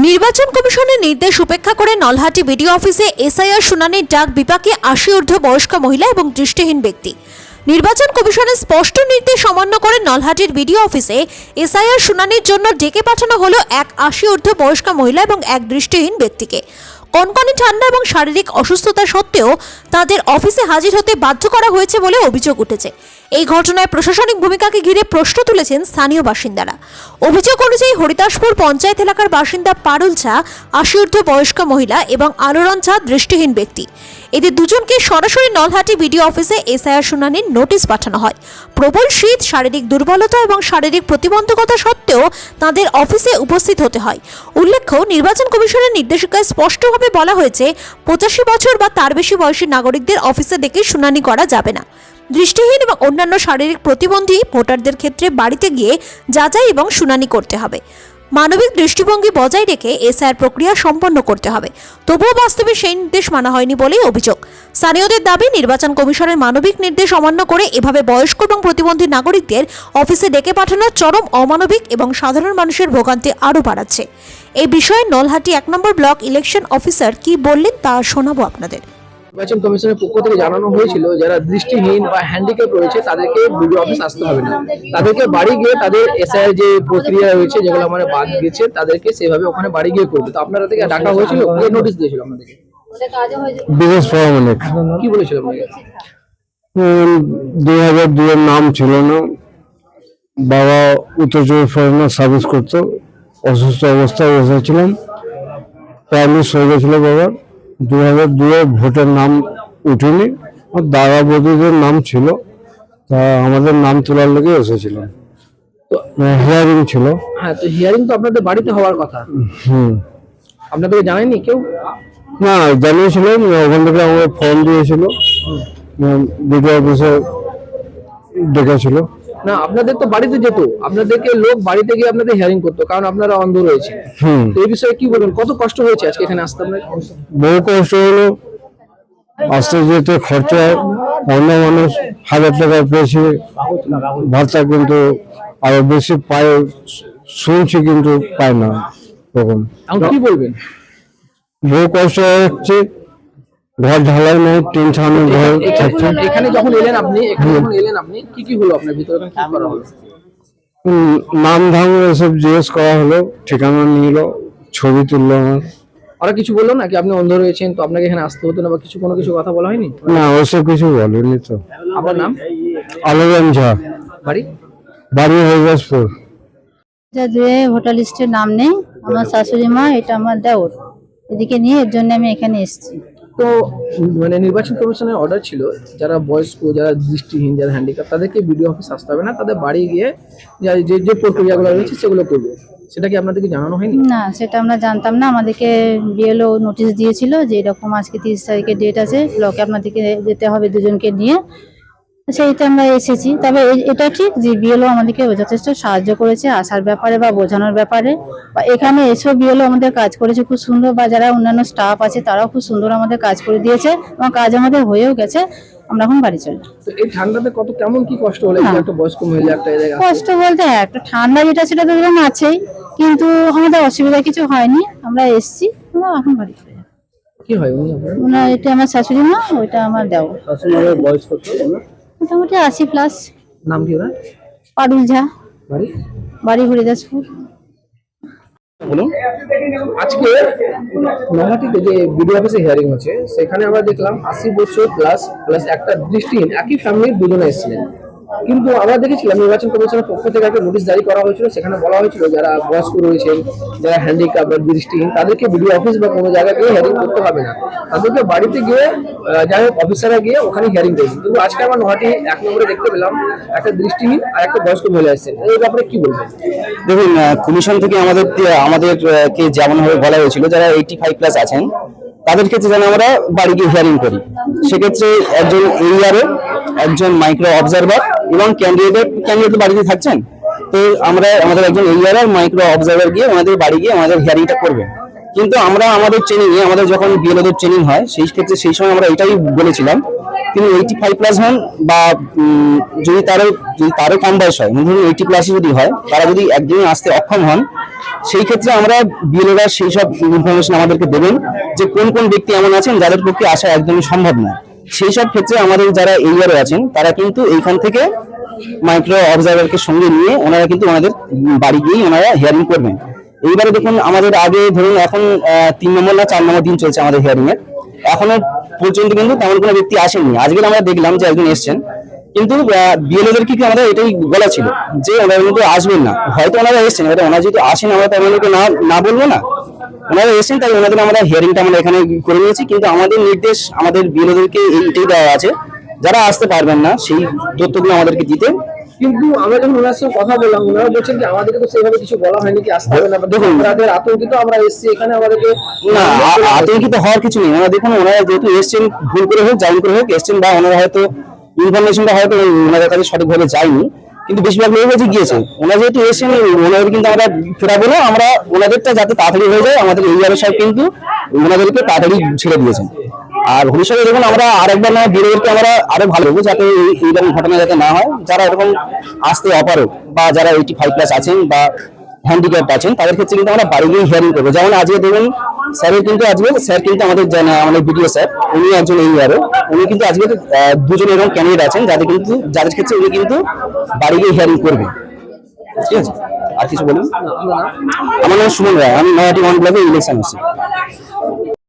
নির্বাচন কমিশনের নির্দেশ উপেক্ষা করে নলহাটি বিডিও অফিসে এসআইআর শুনানির ডাক বিপাকে ৮০ ঊর্ধ্ব বয়স্ক মহিলা এবং দৃষ্টিহীন ব্যক্তি। নির্বাচন কমিশনের স্পষ্ট নির্দেশ অমান্য করে নলহাটির বিডিও অফিসে এসআইআর শুনানির জন্য ডেকে পাঠানো হলো এক ৮০ ঊর্ধ্ব বয়স্ক মহিলা এবং এক দৃষ্টিহীন ব্যক্তিকে। কনকনে ঠান্ডা এবং শারীরিক অসুস্থতা সত্ত্বেও তাদের অফিসে হাজির হতে বাধ্য করা হয়েছে বলে অভিযোগ উঠেছে। এই ঘটনায় প্রশাসনিক ভূমিকাকে ঘিরে প্রশ্ন তুলেছেন স্থানীয় বাসিন্দারা। অভিযোগ অনুযায়ী হরিদাসপুর পঞ্চায়েত এলাকার বাসিন্দা পারুল ঝা ৮০ ঊর্ধ্ব বয়স্ক মহিলা এবং আলোড়ন ঝা দৃষ্টিহীন ব্যক্তি। এদের দুজনকে সরাসরি নলহাটি বিডিও অফিসে এসআইআর শুনানির নোটিশ পাঠানো হয়। প্রবল শীত, শারীরিক দুর্বলতা এবং শারীরিক প্রতিবন্ধকতা সত্ত্বেও তাদের অফিসে উপস্থিত হতে হয়। উল্লেখ্য, নির্বাচন কমিশনের নির্দেশিকায় স্পষ্টভাবে বলা হয়েছে ৮৫ বছর বা তার বেশি বয়সী নাগরিকদের অফিসে ডেকে শুনানি করা যাবে না। দৃষ্টিহীন এবং অন্যান্য শারীরিক প্রতিবন্ধী ভোটারদের ক্ষেত্রে বাড়িতে গিয়ে যাচাই এবং শুনানি করতে হবে। মানবিক দৃষ্টিভঙ্গি বজায় রেখে এসআইআর প্রক্রিয়া সম্পন্ন করতে হবে। তবুও বাস্তবে সেই নির্দেশ মানা হয়নি বলেই অভিযোগ। স্থানীয়দের দাবি, নির্বাচন কমিশনের মানবিক নির্দেশ অমান্য করে এভাবে বয়স্ক এবং প্রতিবন্ধী নাগরিকদের অফিসে ডেকে পাঠানো চরম অমানবিক এবং সাধারণ মানুষের ভোগান্তি আরও বাড়াচ্ছে। এই বিষয়ে নলহাটি ১ নম্বর ব্লক ইলেকশন অফিসার কি বললেন তা শোনাবো আপনাদের। নির্বাচন কমিশনের পক্ষ থেকে জানানো হয়েছিল যারা দৃষ্টিহীন বা হ্যান্ডিক্যাপ রয়েছে তাদেরকে বিডিও অফিস আসতে হবে না, তাদেরকে বাড়ি গিয়ে তাদের এসআইআর যে প্রক্রিয়া রয়েছে যেগুলো মানে বাদ গেছে তাদেরকে সেভাবে ওখানে বাড়ি গিয়ে করবে। তো আপনারা থেকে ডাকা হয়েছিল, নোটিশ দিয়েছিল আপনাদেরকে? কি বলেছিল আপনাকে? 2002 এর নাম ছিল না, বাবা উত্তর চব্বিশ পরগনা সার্ভিস করতো, অসুস্থ অবস্থায় বসেছিলাম, প্যারালিস হয়ে গেছিল বাবার। 2002 ভোটের নাম উঠেনি, দাদা বৌদিদের নাম ছিল, তা আমাদের নাম তোলার লেগে এসেছিলাম। তো হিয়ারিং ছিল। হ্যাঁ, তো হিয়ারিং তো আপনাদের বাড়িতে হওয়ার কথা। আপনাদেরকে জানায়নি কেউ? না, জানিয়েছিলাম, ওখান থেকে আমাকে ফর্ম দিয়েছিল, বিডিও অফিসে ডেকেছিল। না, আপনাদের তো বাড়িতে যেত, আপনাদেরকে লোক বাড়িতে গিয়ে আপনাদের হিয়ারিং করতো, কারণ আপনারা অন্ধ রয়েছে। এই বিষয়ে কি বলবেন? কত কষ্ট হয়েছে আজকে এখানে আসতে আপনার? বহু কষ্ট হলো, আসতে যেতে খরচা। অন্য মানুষ 1000 টাকা পেয়েছে ভাতা, কিন্তু আরো বেশি পায় শুনছি, কিন্তু পায় না। তখন কি বলবেন? বহু কষ্ট হচ্ছে, ঘর ঢালাই নেই, টিন ছাউনি ঘর থাকছে। এখানে যখন এলেন আপনি কি কি হলো আপনার ভিতরে? কি করা হলো? নাম ধাম এসব জিজ্ঞেস করা হলো, ঠিকানা নিল, ছবি তুললো আমার। ওরা কিছু বললো না কি আপনি অন্ধ রয়েছেন, তো আপনাকে এখানে আসতে হতো না বা কিছু কোনো কিছু কথা বলা হয়নি? না, ওসব কিছু বলেনি তো। আপনার নাম? আলোড়ন ঝা, বাড়ি হরিদাসপুর। ভোটার লিস্টের নাম নেই, আমার শাশুড়ি মা, এটা আমার দেওর, এদিকে নিয়ে এর জন্য আমি এখানে এসেছি। তো মানে নির্বাচন কমিশনের অর্ডার ছিল যারা বয়স্ক, যারা দৃষ্টিহীন, যারা হ্যান্ডিক্যাপ, তাদেরকে বিডিও অফিস আসতে হবে না, তাদের বাড়ি গিয়ে যে যে প্রক্রিয়াগুলো রয়েছে সেগুলো করবে। সেটা কি আপনাদেরকে জানানো হয়নি? না, সেটা আমরা জানতাম না। আমাদেরকে বিএলও নোটিশ দিয়েছিল যে এরকম আজকে 30 তারিখে ডেট আছে, ব্লকে আপনাদেরকে যেতে হবে দুজনকে নিয়ে। সেইটা আমরা এসেছি। তবে এটা ঠিক যে বিএলও আমাদেরকে যথেষ্ট সাহায্য করেছে আসার ব্যাপারে বা বোঝানোর ব্যাপারে, বা এখানে এসেও বিএলও আমাদের কাজ করেছে খুব সুন্দর, বা যারা অন্যান্য স্টাফ আছে তারাও খুব সুন্দর আমাদের কাজ করে দিয়েছে এবং কাজ আমাদের হয়েও গেছে। আমরা এখন বাড়ি চলি। তো এই ঠান্ডাতে কেমন কি কষ্ট হলো? একটা বয়স্ক মহিলা একটা জায়গা কষ্ট বলতে একটা ঠান্ডা যেটা সেটা তো ধরুন আছেই, কিন্তু আমাদের অসুবিধা কিছু হয়নি। আমরা এসেছি, আমরা এখন বাড়ি চলে যাবো। কি হয় ওনার এটা আমার শাশুড়ি মা, ওইটা আমার দেওর। শাশুড়ির বয়স কত? মোটামুটি 80+। নাম কি ওরা? পারুল ঝা, বাড়ি হরিদাসপুর। বলুন। আজকে নলহাটিতে যে বিডিও অফিসে হিয়ারিং হচ্ছে, সেখানে আমরা দেখলাম 80 বছর প্লাস একটা দৃষ্টিহীন, একই ফ্যামিলির দুজনে এসেছিলেন। কিন্তু আমরা দেখেছিলাম নির্বাচন কমিশনের পক্ষ থেকে একটা নোটিশ জারি করা হয়েছিল, সেখানে বলা হয়েছিল যারা বয়স্ক রয়েছেন, যারা হ্যান্ডিক্যাপ বা দৃষ্টিহীন, তাদেরকে বিডিও অফিস বা কোনো জায়গায় গিয়ে হিয়ারিং করতে হবে না, তাদেরকে বাড়িতে গিয়ে যাই হোক অফিসাররা গিয়ে ওখানে হিয়ারিং করবেন। কিন্তু আজকে আমরা নলহাটি 1 নম্বরে দেখতে পেলাম একটা দৃষ্টিহীন আর একটা বয়স্ক মহিলা এসেছেন। এই ব্যাপারে কি বলবেন? দেখুন, কমিশন থেকে আমাদেরকে যেমনভাবে বলা হয়েছিল যারা 85+ আছেন তাদের ক্ষেত্রে যেন আমরা বাড়ি গিয়ে হিয়ারিং করি। সেক্ষেত্রে একজন এরিয়ারও, একজন মাইক্রো অবজারভার এবং ক্যান্ডিডেট বাড়িতে থাকছেন, তো আমরা আমাদের একজন এরিয়ার আর মাইক্রো অবজারভার গিয়ে ওনাদের বাড়ি গিয়ে আমাদের হিয়ারিংটা করবেন। কিন্তু আমরা আমাদের ট্রেনিং এ আমাদের যখন বিএলওদের ট্রেনিং হয় সেই ক্ষেত্রে সেই সময় আমরা এটাই বলেছিলাম, তিনি 85+ হন বা যদি তারও কম বয়স হয়, ধরুন 80+ যদি হয়, তারা যদি একদিনে আসতে অক্ষম হন, সেই ক্ষেত্রে আমরা বিএলওরা সেই সব ইনফরমেশন আমাদেরকে দেবেন যে কোন কোন ব্যক্তি এমন আছেন যাদের পক্ষে আসা একদমই সম্ভব না। সেই সব ক্ষেত্রে আমাদের যারা এরিয়ারে আছেন তারা কিন্তু এইখান থেকে মাইক্রো অবজারভারকে সঙ্গে নিয়ে ওনারা কিন্তু ওনাদের বাড়ি গিয়েই ওনারা হিয়ারিং করবেন। এইবারে দেখুন আমাদের আগে ধরুন এখন 3 নম্বর না 4 নম্বর দিন চলছে আমাদের হিয়ারিং এর, এখনো পর্যন্ত কিন্তু তেমন কোনো ব্যক্তি আসেননি। আজকে আমরা দেখলাম যে একজন এসেছেন, কিন্তু বিএলওদের কি আমাদের এটাই বলা ছিল যে ওনারা কিন্তু আসবেন না, হয়তো ওনারা এসেছেন, এবার ওনারা যদি আসেন আমরা তো ওনাদেরকে না বলবো না, ওনারা এসেছেন তাই ওনাদের আমরা হিয়ারিংটা আমরা এখানে করে নিয়েছি। কিন্তু আমাদের নির্দেশ আমাদের বিএলওদেরকে এইটাই দেওয়া আছে, যারা আসতে পারবেন না সেই তথ্যগুলো আমাদেরকে দিতে। কিন্তু আমরা যখন ওনার সঙ্গে কথা বললাম, ওনারা বলছেন যে আমাদেরকে তো সেভাবে কিছু বলা হয়নি কি আসতে হবে না, দেখুন আমাদের আতঙ্কিত আমরা এসেছি এখানে, আমাদেরকে না আতঙ্কিত হওয়ার কিছু নেই। ওনারা দেখুন ওনারা যেহেতু এসছেন, ভুল করে হোক জাইন করে হোক এসছেন, বা ওনারা হয়তো ইনফরমেশনটা হয়তো ওনাদের কাছে সঠিকভাবে যায়নি, কিন্তু বেশিরভাগ লোক কাছে গিয়েছে। ওনারা যেহেতু এসছেন ওনাদের কিন্তু আমরা ফেরাবো না, আমরা ওনাদেরটা যাতে তাড়াতাড়ি হয়ে যায়, আমাদের এই সাহেব কিন্তু ওনাদেরকে তাড়াতাড়ি ছেড়ে দিয়েছেন। আর ভবিষ্যতে দেখুন আমরা আরেকবার না বিরোধীকে আমরা আরো ভালো হবো, যাতে এইরকম ঘটনা যাতে না হয়। যারা এরকম আসতে অপারক বা যারা 85+ আছেন বা হ্যান্ডিক্যাপ আছেন তাদের ক্ষেত্রে কিন্তু আমরা বাড়ি গিয়ে হিয়ারিং করবো। যেমন আজকে দেখুন স্যার কিন্তু আমাদের ভিডিও স্যার, উনি একজন এরিয়ারও, উনি কিন্তু আজকে 2 জন এরকম ক্যান্ডিডেট আছেন যাদের ক্ষেত্রে উনি কিন্তু বাড়ি গিয়ে হিয়ারিং করবে। ঠিক আছে, আর কিছু বলুন? আমার নাম সুমন রায়, আমি নয়াটি 1 ব্লকে ইলেকশন আছি।